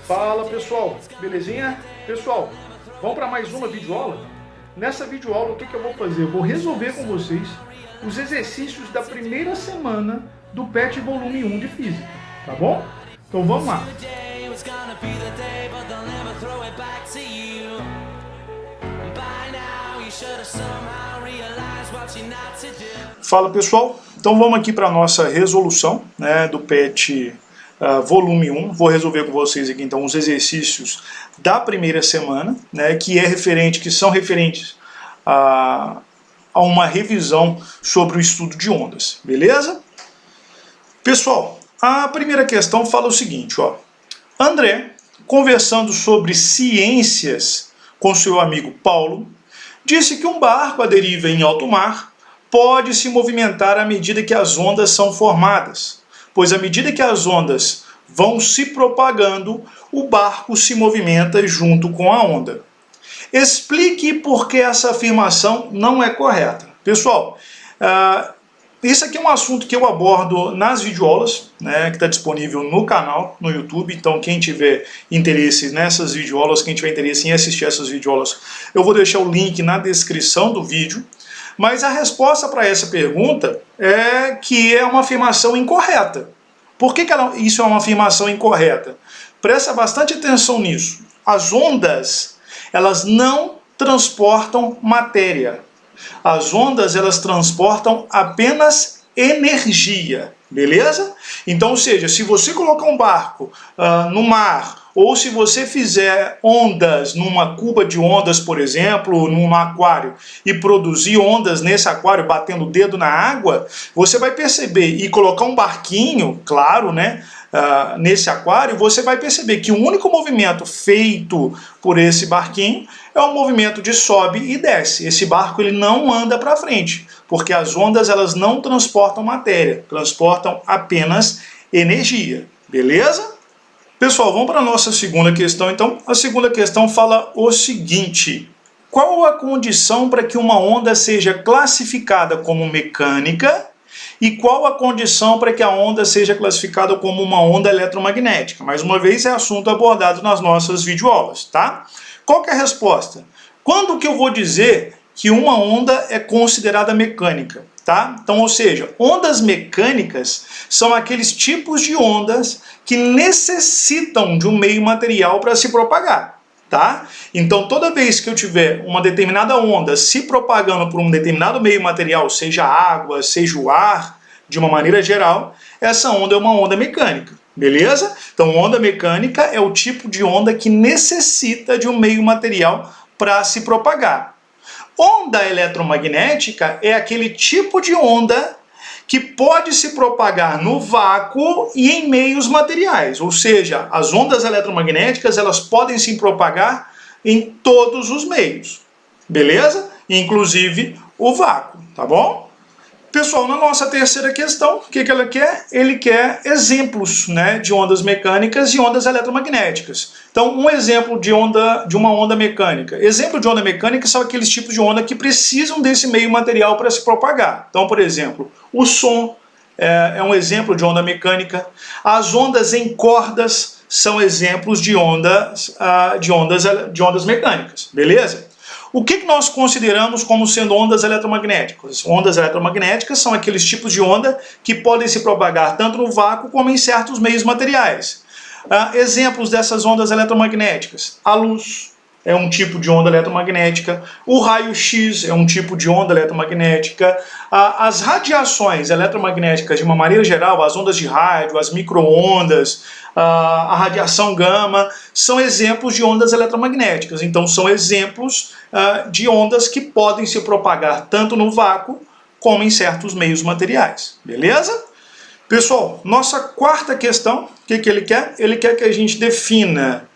Fala pessoal, belezinha? Pessoal, vamos para mais uma videoaula? Nessa videoaula o que eu vou fazer? Eu vou resolver com vocês os exercícios da primeira semana do PET volume 1 de Física, tá bom? Então vamos lá! Fala pessoal, então vamos aqui para a nossa resolução, né, do PET volume 1, vou resolver com vocês aqui então os exercícios da primeira semana, né, que são referentes a uma revisão sobre o estudo de ondas, beleza? Pessoal, a primeira questão fala o seguinte, ó. André, conversando sobre ciências com seu amigo Paulo, disse que um barco à deriva em alto mar pode se movimentar à medida que as ondas são formadas, pois à medida que as ondas vão se propagando, o barco se movimenta junto com a onda. Explique por que essa afirmação não é correta. Pessoal, isso aqui é um assunto que eu abordo nas videoaulas, né, que está disponível no canal, no YouTube. Então quem tiver interesse nessas videoaulas, quem tiver interesse em assistir essas videoaulas, eu vou deixar o link na descrição do vídeo. Mas a resposta para essa pergunta é que é uma afirmação incorreta. Por que isso é uma afirmação incorreta? Presta bastante atenção nisso. As ondas, elas não transportam matéria. As ondas, elas transportam apenas energia, beleza? Então, ou seja, se você colocar um barco no mar, ou se você fizer ondas numa cuba de ondas, por exemplo, num aquário, e produzir ondas nesse aquário, batendo o dedo na água, você vai perceber, e colocar um barquinho, claro, né, nesse aquário, você vai perceber que o único movimento feito por esse barquinho é um movimento de sobe e desce. Esse barco ele não anda para frente, porque as ondas elas não transportam matéria, transportam apenas energia, beleza? Pessoal, vamos para a nossa segunda questão, então. A segunda questão fala o seguinte: qual a condição para que uma onda seja classificada como mecânica e qual a condição para que a onda seja classificada como uma onda eletromagnética? Mais uma vez, é assunto abordado nas nossas videoaulas, tá? Qual que é a resposta? Quando que eu vou dizer que uma onda é considerada mecânica? Tá? Então, ou seja, ondas mecânicas são aqueles tipos de ondas que necessitam de um meio material para se propagar. Tá? Então, toda vez que eu tiver uma determinada onda se propagando por um determinado meio material, seja a água, seja o ar, de uma maneira geral, essa onda é uma onda mecânica. Beleza? Então, onda mecânica é o tipo de onda que necessita de um meio material para se propagar. Onda eletromagnética é aquele tipo de onda que pode se propagar no vácuo e em meios materiais. Ou seja, as ondas eletromagnéticas elas podem se propagar em todos os meios. Beleza? Inclusive o vácuo, tá bom? Pessoal, na nossa terceira questão, o que ela quer? Ele quer exemplos, né, de ondas mecânicas e ondas eletromagnéticas. Então, um exemplo de uma onda mecânica. Exemplo de onda mecânica são aqueles tipos de onda que precisam desse meio material para se propagar. Então, por exemplo, o som é um exemplo de onda mecânica. As ondas em cordas são exemplos de ondas mecânicas, beleza? O que nós consideramos como sendo ondas eletromagnéticas? Ondas eletromagnéticas são aqueles tipos de onda que podem se propagar tanto no vácuo como em certos meios materiais. Exemplos dessas ondas eletromagnéticas: a luz é um tipo de onda eletromagnética, o raio-x é um tipo de onda eletromagnética, as radiações eletromagnéticas de uma maneira geral, as ondas de rádio, as micro-ondas, a radiação gama, são exemplos de ondas eletromagnéticas. Então são exemplos de ondas que podem se propagar tanto no vácuo como em certos meios materiais. Beleza? Pessoal, nossa quarta questão, o que ele quer? Ele quer que a gente defina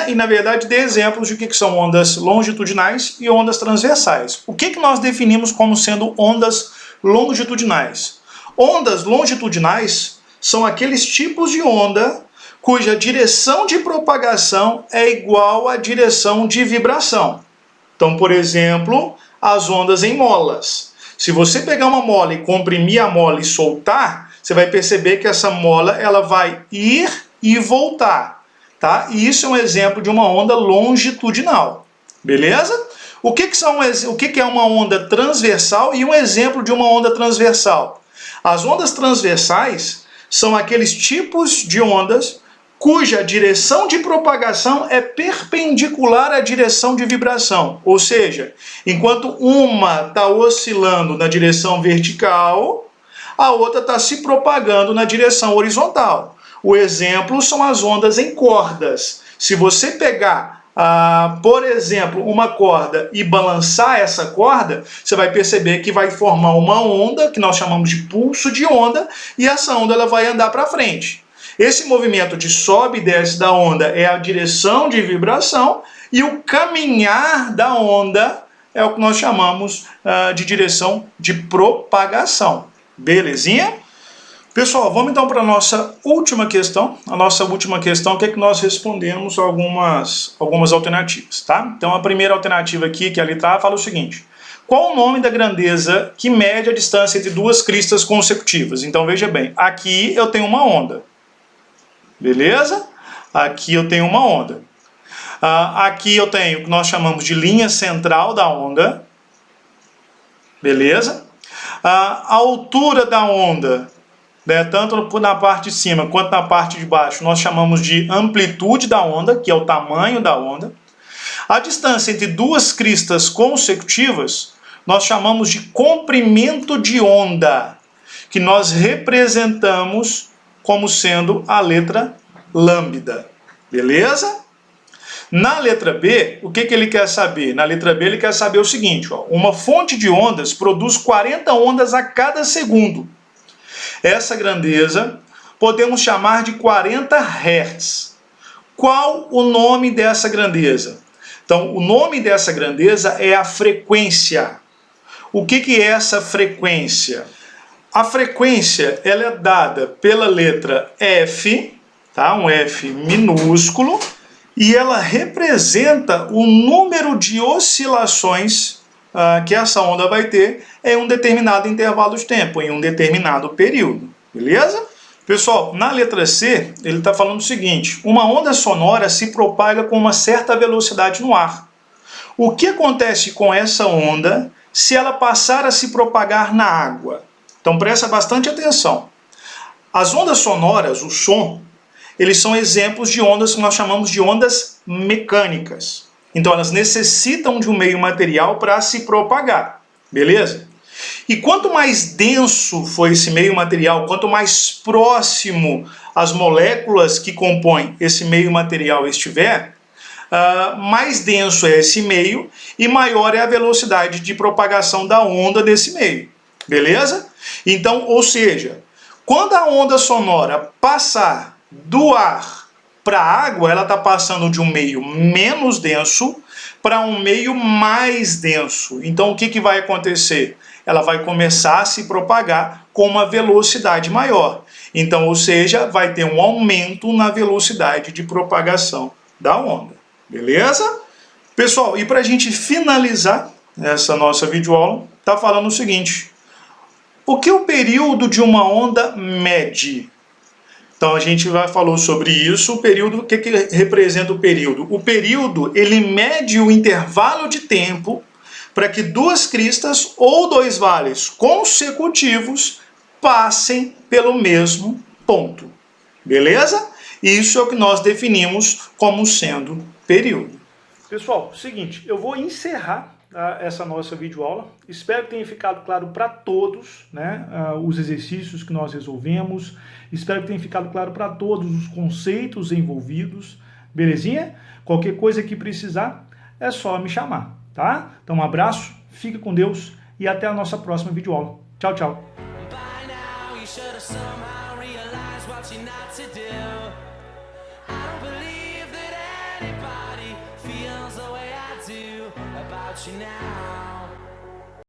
e, na verdade, dê exemplos de que são ondas longitudinais e ondas transversais. O que nós definimos como sendo ondas longitudinais? Ondas longitudinais são aqueles tipos de onda cuja direção de propagação é igual à direção de vibração. Então, por exemplo, as ondas em molas. Se você pegar uma mola e comprimir a mola e soltar, você vai perceber que essa mola ela vai ir e voltar. tá? E isso é um exemplo de uma onda longitudinal, beleza? O que é uma onda transversal e um exemplo de uma onda transversal? As ondas transversais são aqueles tipos de ondas cuja direção de propagação é perpendicular à direção de vibração. Ou seja, enquanto uma está oscilando na direção vertical, a outra está se propagando na direção horizontal. O exemplo são as ondas em cordas. Se você pegar, por exemplo, uma corda e balançar essa corda, você vai perceber que vai formar uma onda, que nós chamamos de pulso de onda, e essa onda ela vai andar para frente. Esse movimento de sobe e desce da onda é a direção de vibração e o caminhar da onda é o que nós chamamos de direção de propagação. Belezinha? Pessoal, vamos então para a nossa última questão. A nossa última questão que é que nós respondemos algumas alternativas, tá? Então a primeira alternativa aqui, que ali está, fala o seguinte: qual o nome da grandeza que mede a distância entre duas cristas consecutivas? Então veja bem, aqui eu tenho uma onda. Beleza? Aqui eu tenho uma onda. Aqui eu tenho o que nós chamamos de linha central da onda. Beleza? A altura da onda, né, tanto na parte de cima quanto na parte de baixo, nós chamamos de amplitude da onda, que é o tamanho da onda. A distância entre duas cristas consecutivas, nós chamamos de comprimento de onda, que nós representamos como sendo a letra lambda. Beleza? Na letra B, o que ele quer saber? Na letra B ele quer saber o seguinte, ó, uma fonte de ondas produz 40 ondas a cada segundo. Essa grandeza podemos chamar de 40 Hz. Qual o nome dessa grandeza? Então, o nome dessa grandeza é a frequência. O que é essa frequência? A frequência ela é dada pela letra F, tá? Um F minúsculo, e ela representa o número de oscilações que essa onda vai ter em um determinado intervalo de tempo, em um determinado período. Beleza? Pessoal, na letra C, ele está falando o seguinte: uma onda sonora se propaga com uma certa velocidade no ar. O que acontece com essa onda se ela passar a se propagar na água? Então presta bastante atenção. As ondas sonoras, o som, eles são exemplos de ondas que nós chamamos de ondas mecânicas. Então elas necessitam de um meio material para se propagar, beleza? E quanto mais denso for esse meio material, quanto mais próximo as moléculas que compõem esse meio material estiver, mais denso é esse meio e maior é a velocidade de propagação da onda desse meio, beleza? Então, ou seja, quando a onda sonora passar do ar para a água, ela está passando de um meio menos denso para um meio mais denso. Então, o que vai acontecer? Ela vai começar a se propagar com uma velocidade maior. Então, ou seja, vai ter um aumento na velocidade de propagação da onda. Beleza? Pessoal, e para a gente finalizar essa nossa videoaula, está falando o seguinte: o que o período de uma onda mede? Então a gente falou sobre isso. O período, o que representa o período? O período, ele mede o intervalo de tempo para que duas cristas ou dois vales consecutivos passem pelo mesmo ponto. Beleza? Isso é o que nós definimos como sendo período. Pessoal, seguinte, eu vou encerrar essa nossa videoaula. Espero que tenha ficado claro para todos, né, os exercícios que nós resolvemos. Espero que tenha ficado claro para todos os conceitos envolvidos. Belezinha? Qualquer coisa que precisar, é só me chamar, tá? Então um abraço, fica com Deus e até a nossa próxima videoaula. Tchau, tchau. About you now.